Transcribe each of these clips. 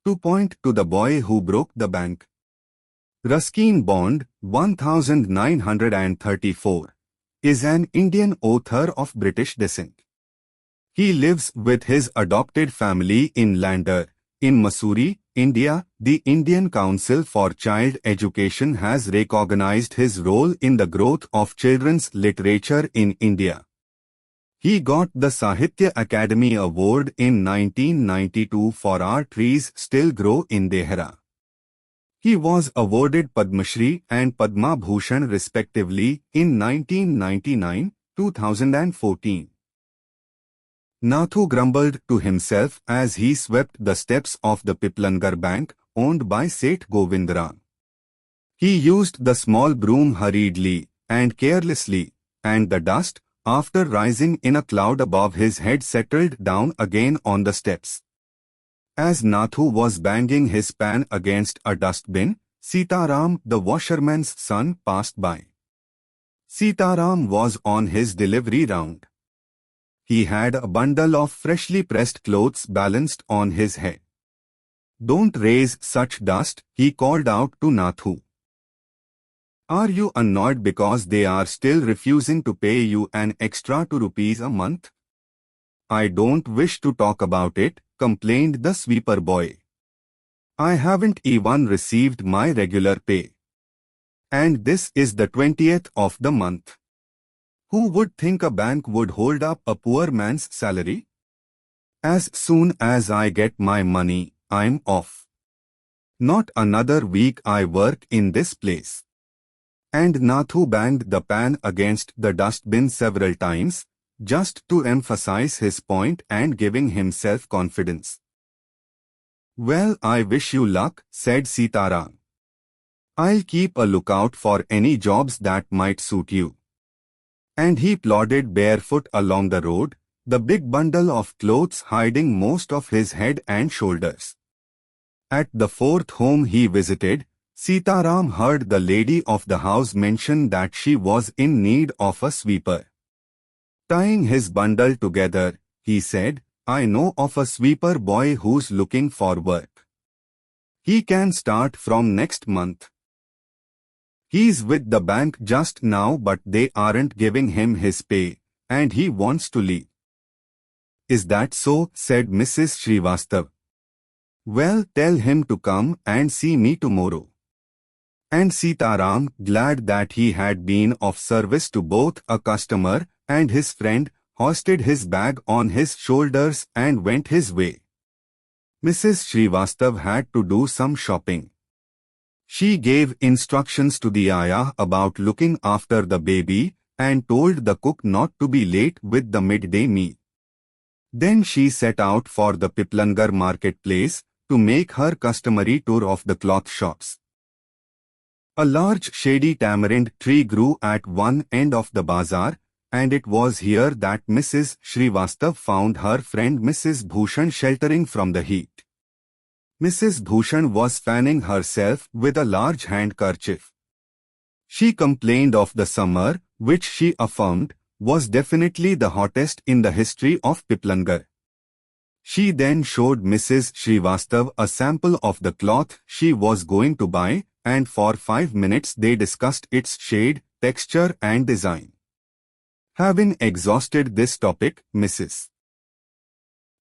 to point to the boy who broke the bank. Ruskin Bond, 1934, is an Indian author of British descent. He lives with his adopted family in Lander, in Mussoorie, India. The Indian Council for Child Education has recognized his role in the growth of children's literature in India. He got the Sahitya Academy Award in 1992 for Our Trees Still Grow in Dehra. He was awarded Padma Shri and Padma Bhushan respectively in 1999, 2014. Nathu grumbled to himself as he swept the steps of the Piplangar Bank, owned by Seth Govindram. He used the small broom hurriedly and carelessly, and the dust, after rising in a cloud above his head, settled down again on the steps. As Nathu was banging his pan against a dustbin, Sitaram, the washerman's son, passed by. Sitaram was on his delivery round. He had a bundle of freshly pressed clothes balanced on his head. "Don't raise such dust," he called out to Nathu. "Are you annoyed because they are still refusing to pay you an extra ₹2 a month?" "I don't wish to talk about it," complained the sweeper boy. "I haven't even received my regular pay. And this is the 20th of the month. Who would think a bank would hold up a poor man's salary? As soon as I get my money, I'm off. Not another week I work in this place." And Nathu banged the pan against the dustbin several times, just to emphasize his point and giving himself confidence. "Well, I wish you luck," said Sitaram. "I'll keep a lookout for any jobs that might suit you." And he plodded barefoot along the road, the big bundle of clothes hiding most of his head and shoulders. At the fourth home he visited, Sitaram heard the lady of the house mention that she was in need of a sweeper. Tying his bundle together, he said, "I know of a sweeper boy who's looking for work. He can start from next month. He's with the bank just now, but they aren't giving him his pay, and he wants to leave." "Is that so?" said Mrs. Srivastav. "Well, tell him to come and see me tomorrow." And Sitaram, glad that he had been of service to both a customer and his friend, hoisted his bag on his shoulders and went his way. Mrs. Srivastav had to do some shopping. She gave instructions to the ayah about looking after the baby and told the cook not to be late with the midday meal. Then she set out for the Piplangar marketplace to make her customary tour of the cloth shops. A large shady tamarind tree grew at one end of the bazaar, and it was here that Mrs. Srivastav found her friend Mrs. Bhushan sheltering from the heat. Mrs. Bhushan was fanning herself with a large handkerchief. She complained of the summer, which she affirmed was definitely the hottest in the history of Piplangar. She then showed Mrs. Srivastav a sample of the cloth she was going to buy, and for 5 minutes they discussed its shade, texture and design. Having exhausted this topic, Mrs.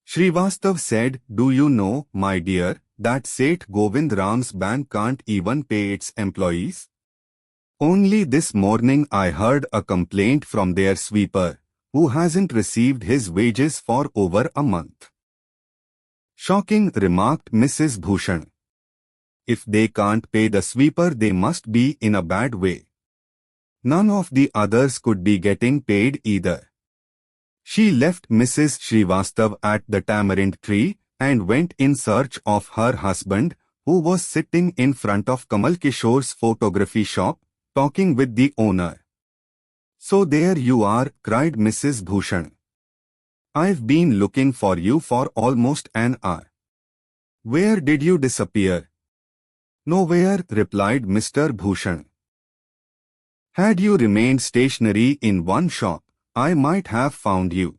Srivastav said, "Do you know, my dear, that Seth Govindram's bank can't even pay its employees? Only this morning I heard a complaint from their sweeper, who hasn't received his wages for over a month." "Shocking," remarked Mrs. Bhushan. "If they can't pay the sweeper, they must be in a bad way. None of the others could be getting paid either." She left Mrs. Srivastav at the tamarind tree and went in search of her husband, who was sitting in front of Kamal Kishore's photography shop, talking with the owner. "So there you are," cried Mrs. Bhushan. "I've been looking for you for almost an hour. Where did you disappear?" "Nowhere," replied Mr. Bhushan. "Had you remained stationary in one shop, I might have found you."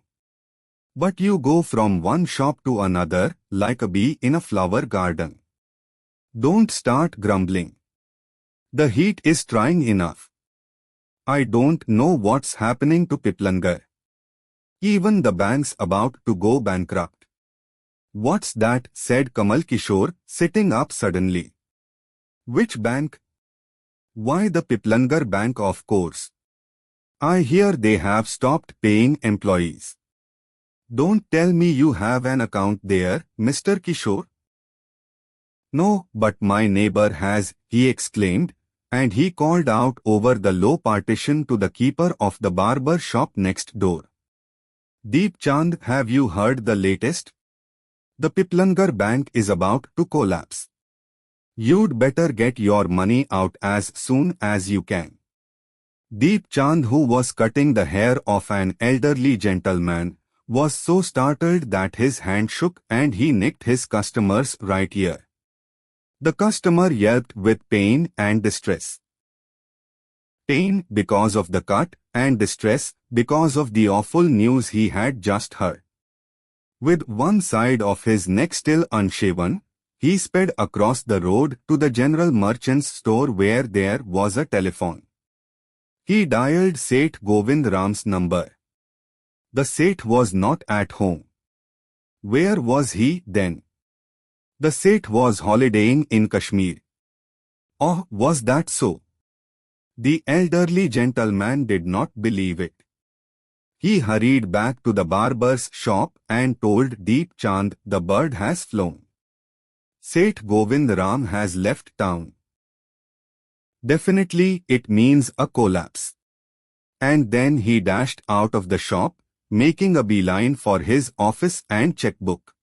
But you go from one shop to another like a bee in a flower garden. Don't start grumbling. The heat is trying enough. I don't know what's happening to Piplangar. Even the bank's about to go bankrupt. What's that? Said Kamal Kishore, sitting up suddenly. Which bank? Why, the Piplangar Bank, of course. I hear they have stopped paying employees. Don't tell me you have an account there, Mr. Kishore. No, but my neighbor has, he exclaimed, and he called out over the low partition to the keeper of the barber shop next door. Deep Chand, have you heard the latest? The Piplangar Bank is about to collapse. You'd better get your money out as soon as you can. Deep Chand, who was cutting the hair of an elderly gentleman, was so startled that his hand shook and he nicked his customer's right ear. The customer yelped with pain and distress. Pain because of the cut and distress because of the awful news he had just heard. With one side of his neck still unshaven, he sped across the road to the general merchant's store where there was a telephone. He dialed Seth Govind Ram's number. The Seth was not at home. Where was he then? The Seth was holidaying in Kashmir. Oh, was that so? The elderly gentleman did not believe it. He hurried back to the barber's shop and told Deep Chand, the bird has flown. Seth Govind Ram has left town. Definitely it means a collapse. And then he dashed out of the shop, making a beeline for his office and checkbook.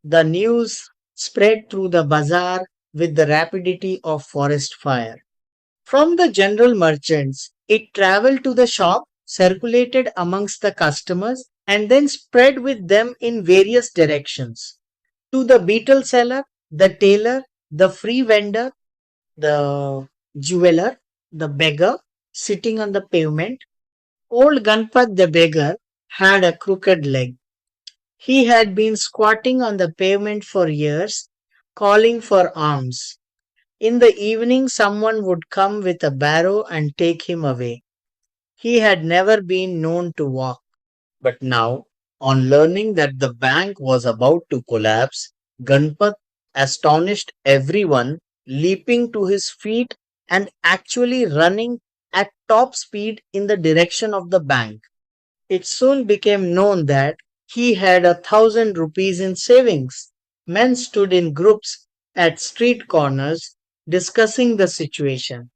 The news spread through the bazaar with the rapidity of forest fire. From the general merchants, it traveled to the shop, circulated amongst the customers, and then spread with them in various directions. To the beetle seller, the tailor, the free vendor, the jeweler, the beggar sitting on the pavement. Old Ganpat the beggar had a crooked leg. He had been squatting on the pavement for years, calling for alms. In the evening, someone would come with a barrow and take him away. He had never been known to walk. But now, on learning that the bank was about to collapse, Ganpat astonished everyone, leaping to his feet and actually running at top speed in the direction of the bank. It soon became known that he had 1,000 rupees in savings. Men stood in groups at street corners discussing the situation.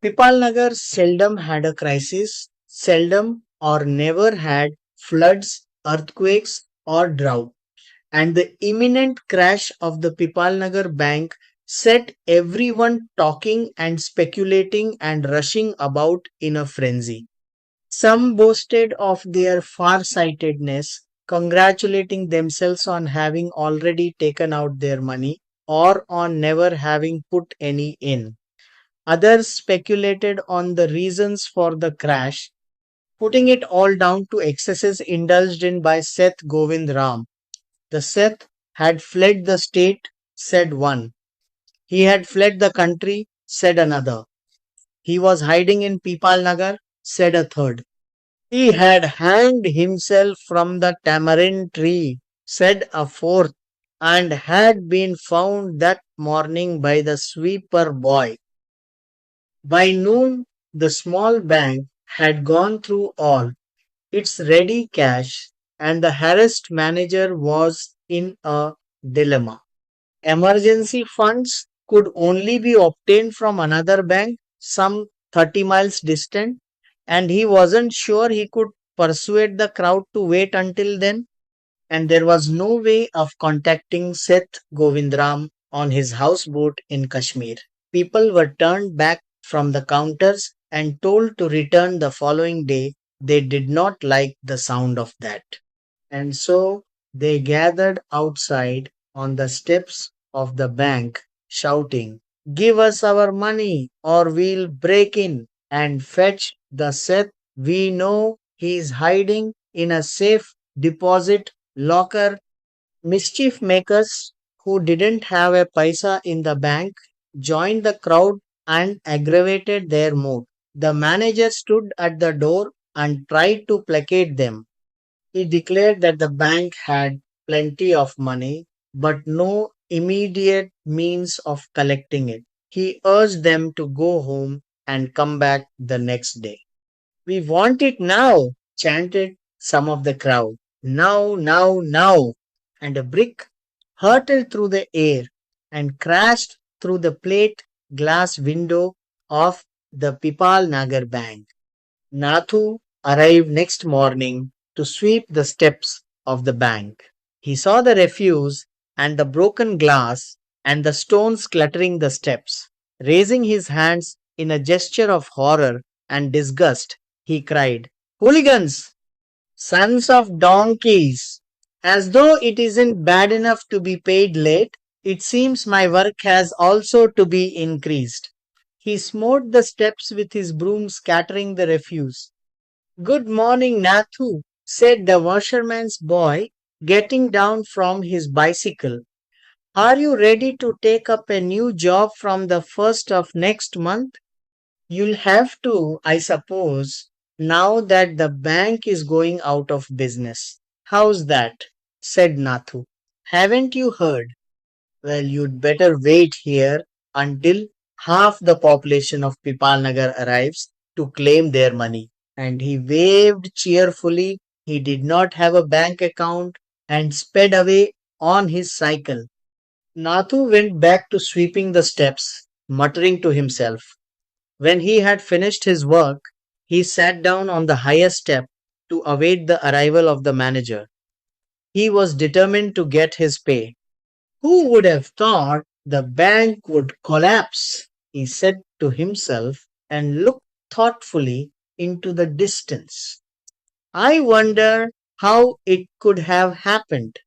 Pipalnagar seldom had a crisis, seldom or never had floods, earthquakes, or drought, and the imminent crash of the Pipalnagar bank set everyone talking and speculating and rushing about in a frenzy. Some boasted of their far-sightedness, congratulating themselves on having already taken out their money or on never having put any in. Others speculated on the reasons for the crash, putting it all down to excesses indulged in by Seth Govind Ram. The Seth had fled the state, said one. He had fled the country, said another. He was hiding in Pipal Nagar, said a third. He had hanged himself from the tamarind tree, said a fourth, and had been found that morning by the sweeper boy. By noon, the small bank had gone through all its ready cash, and the harassed manager was in a dilemma. Emergency funds could only be obtained from another bank some 30 miles distant, and he wasn't sure he could persuade the crowd to wait until then. And there was no way of contacting Seth Govindram on his houseboat in Kashmir. People were turned back from the counters and told to return the following day. They did not like the sound of that. And so they gathered outside on the steps of the bank, shouting, "Give us our money or we'll break in and fetch the Seth. We know he is hiding in a safe deposit locker. Mischief makers who didn't have a paisa in the bank joined the crowd and aggravated their mood. The manager stood at the door and tried to placate them. He declared that the bank had plenty of money, but no immediate means of collecting it. He urged them to go home and come back the next day. We want it now, chanted some of the crowd. Now, now, now. And a brick hurtled through the air and crashed through the plate glass window of the Pipal Nagar Bank. Nathu arrived next morning to sweep the steps of the bank. He saw the refuse and the broken glass and the stones cluttering the steps. Raising his hands in a gesture of horror and disgust, he cried, "Hooligans! Sons of donkeys! As though it isn't bad enough to be paid late, it seems my work has also to be increased." He smote the steps with his broom, scattering the refuse. "Good morning, Nathu," said the washerman's boy, getting down from his bicycle. "Are you ready to take up a new job from the first of next month?" "You'll have to, I suppose, now that the bank is going out of business." "How's that?" said Nathu. "Haven't you heard?" "Well, you'd better wait here until half the population of Pipalnagar arrives to claim their money." And he waved cheerfully. He did not have a bank account and sped away on his cycle. Nathu went back to sweeping the steps, muttering to himself. When he had finished his work, he sat down on the highest step to await the arrival of the manager. He was determined to get his pay. "Who would have thought the bank would collapse?" he said to himself and looked thoughtfully into the distance. "I wonder how it could have happened."